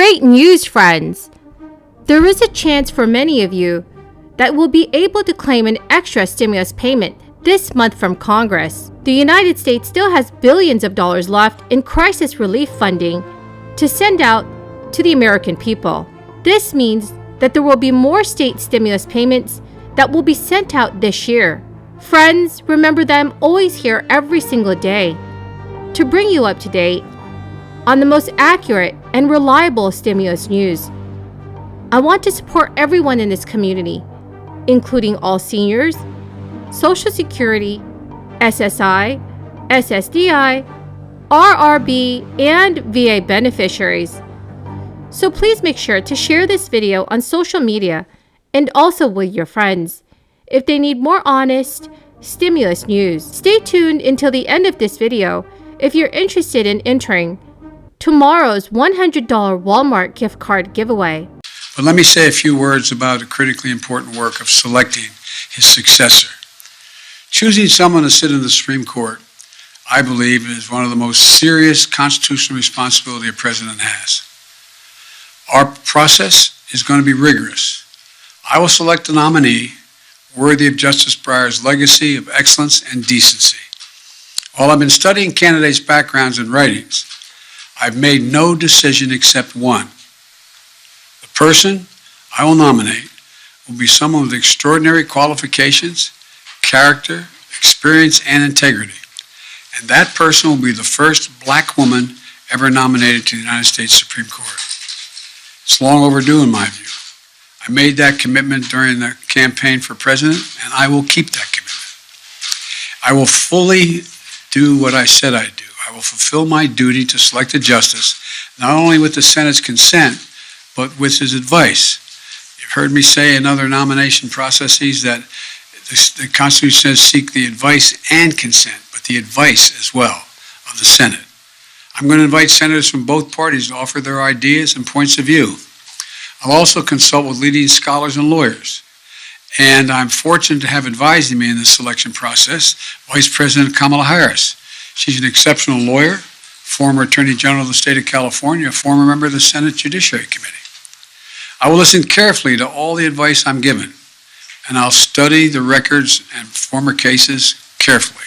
Great news, friends! There is a chance for many of you that will be able to claim an extra stimulus payment this month from Congress. The United States still has billions of dollars left in crisis relief funding to send out to the American people. This means that there will be more state stimulus payments that will be sent out this year. Friends, remember that I'm always here every single day to bring you up to date on the most accurate and reliable stimulus news. I want to support everyone in this community, including all seniors, Social Security, SSI, Sddi, RRB, and VA beneficiaries. So please make sure to share this video on social media and also with your friends if they need more honest stimulus news. Stay tuned until the end of this video if you're interested in entering tomorrow's $100 Walmart gift card giveaway. But let me say a few words about the critically important work of selecting his successor. Choosing someone to sit in the Supreme Court, I believe, is one of the most serious constitutional responsibilities a president has. Our process is going to be rigorous. I will select a nominee worthy of Justice Breyer's legacy of excellence and decency. While I've been studying candidates' backgrounds and writings, I've made no decision except one. The person I will nominate will be someone with extraordinary qualifications, character, experience, and integrity. And that person will be the first black woman ever nominated to the United States Supreme Court. It's long overdue in my view. I made that commitment during the campaign for president, and I will keep that commitment. I will fully do what I said I'd do. I will fulfill my duty to select a justice, not only with the Senate's consent, but with his advice. You've heard me say in other nomination processes that the Constitution says seek the advice and consent, but the advice as well of the Senate. I'm going to invite senators from both parties to offer their ideas and points of view. I'll also consult with leading scholars and lawyers. And I'm fortunate to have advising me in this selection process Vice President Kamala Harris. She's an exceptional lawyer, former Attorney General of the state of California, a former member of the Senate Judiciary Committee. I will listen carefully to all the advice I'm given, and I'll study the records and former cases carefully.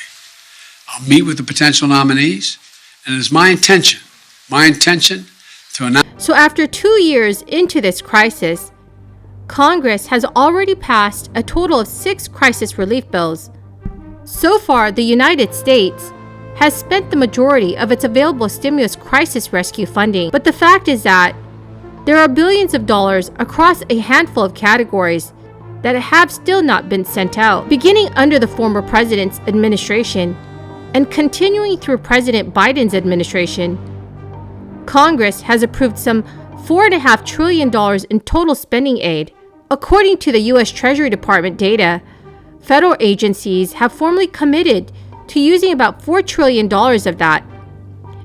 I'll meet with the potential nominees, and it is my intention to announce. So after 2 years into this crisis, Congress has already passed a total of 6 crisis relief bills. So far, the United States has spent the majority of its available stimulus crisis rescue funding. But the fact is that there are billions of dollars across a handful of categories that have still not been sent out. Beginning under the former president's administration and continuing through President Biden's administration, Congress has approved some $4.5 trillion in total spending aid. According to the U.S. Treasury Department data, federal agencies have formally committed to using about $4 trillion of that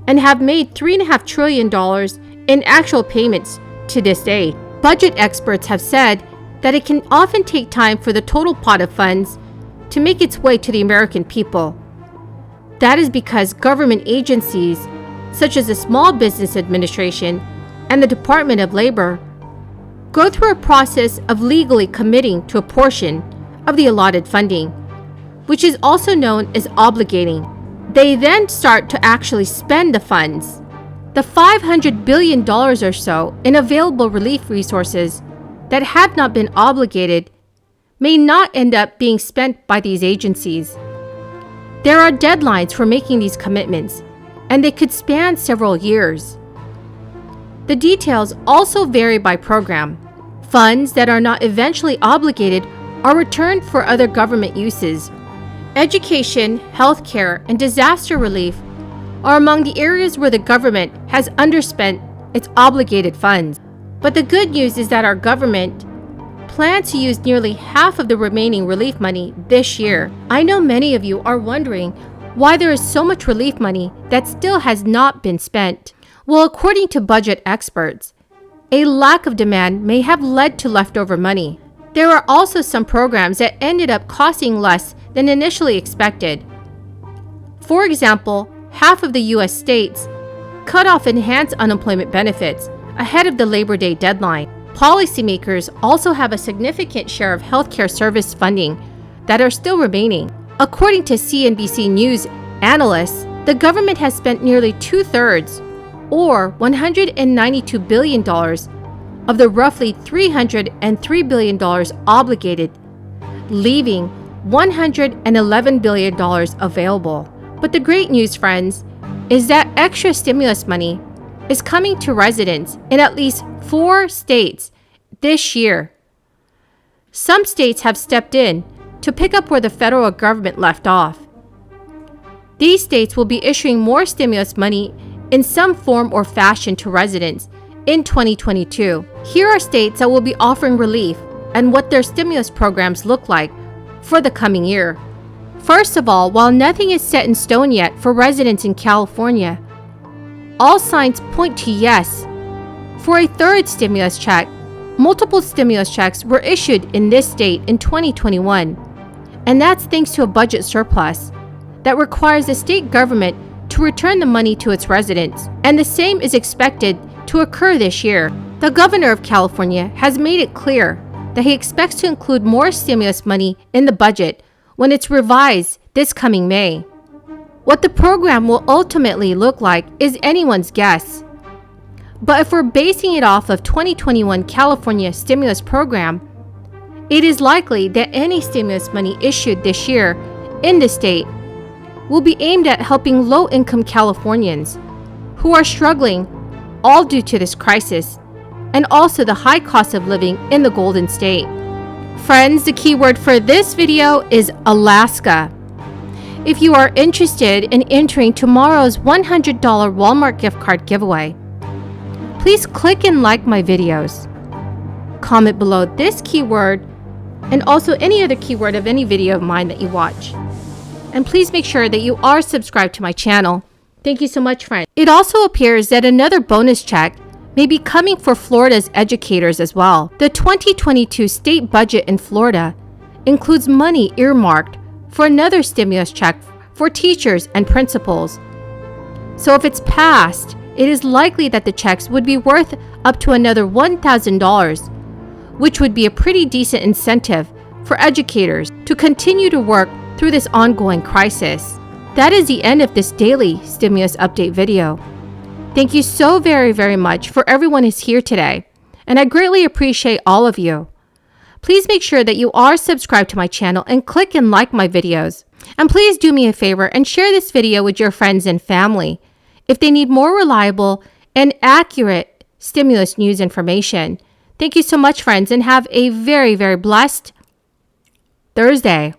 and have made $3.5 trillion in actual payments to this date. Budget experts have said that it can often take time for the total pot of funds to make its way to the American people. That is because government agencies such as the Small Business Administration and the Department of Labor go through a process of legally committing to a portion of the allotted funding, which is also known as obligating. They then start to actually spend the funds. The $500 billion or so in available relief resources that have not been obligated may not end up being spent by these agencies. There are deadlines for making these commitments, and they could span several years. The details also vary by program. Funds that are not eventually obligated are returned for other government uses. Education, healthcare, and disaster relief are among the areas where the government has underspent its obligated funds. But the good news is that our government plans to use nearly half of the remaining relief money this year. I know many of you are wondering why there is so much relief money that still has not been spent. Well, according to budget experts, a lack of demand may have led to leftover money. There are also some programs that ended up costing less than initially expected. For example, half of the U.S. states cut off enhanced unemployment benefits, ahead of the Labor Day deadline. Policymakers also have a significant share of healthcare service funding that are still remaining. According to CNBC News analysts, the government has spent nearly 2/3, or $192 billion, of the roughly $303 billion obligated, leaving $111 billion available. But the great news, friends, is that extra stimulus money is coming to residents in at least 4 states this year. Some states have stepped in to pick up where the federal government left off. These states will be issuing more stimulus money in some form or fashion to residents in 2022. Here are states that will be offering relief and what their stimulus programs look like for the coming year. First of all, while nothing is set in stone yet for residents in California, all signs point to yes for a third stimulus check. Multiple stimulus checks were issued in this state in 2021, and that's thanks to a budget surplus that requires the state government to return the money to its residents, and the same is expected to occur this year. The governor of California has made it clear that he expects to include more stimulus money in the budget when it's revised this coming May. What the program will ultimately look like is anyone's guess. But if we're basing it off of 2021 California stimulus program, it is likely that any stimulus money issued this year in the state will be aimed at helping low-income Californians who are struggling, all due to this crisis, and also the high cost of living in the Golden State. Friends, the keyword for this video is Alaska. If you are interested in entering tomorrow's $100 Walmart gift card giveaway, please click and like my videos. Comment below this keyword and also any other keyword of any video of mine that you watch. And please make sure that you are subscribed to my channel. Thank you so much, friends. It also appears that another bonus check may be coming for Florida's educators as well. The 2022 state budget in Florida includes money earmarked for another stimulus check for teachers and principals. So if it's passed, it is likely that the checks would be worth up to another $1,000, which would be a pretty decent incentive for educators to continue to work through this ongoing crisis. That is the end of this daily stimulus update video. Thank you so very much for everyone who's here today, and I greatly appreciate all of you. Please make sure that you are subscribed to my channel and click and like my videos. And please do me a favor and share this video with your friends and family if they need more reliable and accurate stimulus news information. Thank you so much, friends, and have a very blessed Thursday.